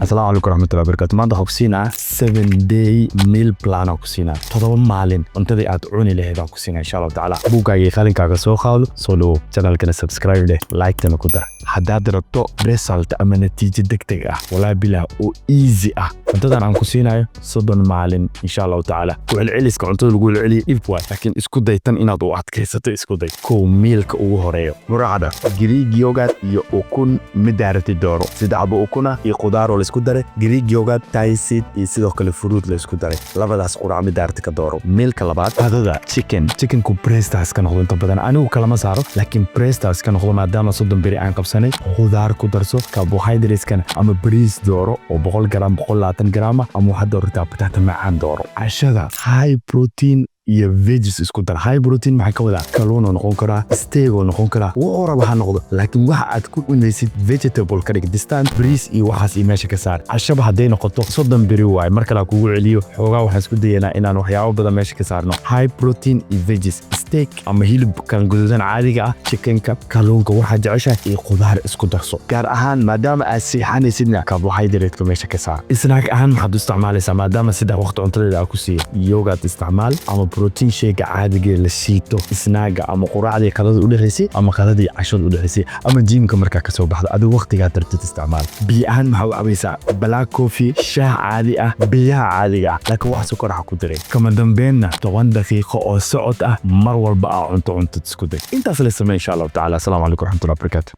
السلام عليكم ورحمة الله وبركاته. maanta waxaan ku siinaa 7-day meal plan aan ku siinaa 7 maalin cuntadii aad cuni lahayd aan ku siinaa insha Allah taala. buugaaga iyo qalinkaaga soo qaado, soo dhow channelkana subscribe leh, like-tana ku dar. haddaad rabto result ama natiijo degdeg ah walaa bilaa oo easy ah, cuntadan aan ku siinayo 30 maalin insha Allah taala. ku celceliska cuntada lagu celceliyo dhib waay, laakiin isku day tan inaad u adkaysato. isku day kow mealka ugu horeeyo muracada Greek yogurt iyo ukun midaarati dooro, sida abo ukuna iyo qudaar oo la isku daray, Greek yogurt, Thai seed iyo sidoo kale fruit la isku daray. labadaas qurac midaarati ka dooro. mealka labaad qadada chicken ku breast ka noqdo inta badan anigu kala ma saaro, laakiin breast ka noqdo maadaama 30 beri aan qabsanay. qudaar ku darso, carbohydrates kan ama bariis dooro oo 100 gram 120 gram ama waxaad doortaa bataata macaan dooro. cashada high protein iyo veggies isku dar. high protein maxay ka wadaa? kalluun oo noqon kara, steak oo noqon kara, oo raba ha noqdo, laakiin waxa aad ku cunaysid vegetable ka dhig distant bariis iyo waxaas iyo meesha ka saar. cashaba haday noqoto 30 beri waay, marka la kugu celiyo xoogaa waxaan isku dayeynaa inaan waxyaabo badan meesha ka saarno. high protein iyo veggies, steak ama hilibkan guduudan caadiga ah, chickenka, kalluunka waxa jeceshahay iyo qudaar isku darso. gaar ahaan maadaama aad siixanaysidna carbohydrate-ka meesha ka saar. snack ahaan maxaad u isticmaalaysaa maadaama sida waqti cuntada ku siiyo yogurt isticmaal ama protein shake caadiga la siito, snaaga ama quraacda qadada u dhaxaysay ama qadada cashada u dhaxaysay ama jimka marka ka soo baxdo adigu waqtiga tartid isticmaal. biyahan maxaa u cabaysaa? black coffee, shaah caadi ah, biyaha caadiga ah, laakiin wax sokor ah ku daray. kama dambeynna 10 daqiiqo oo socod ah mar walba cunto isku day. intaas la sameey insha Allah taala. Assalaamu alaykum warahmatullahi wabarakatuh.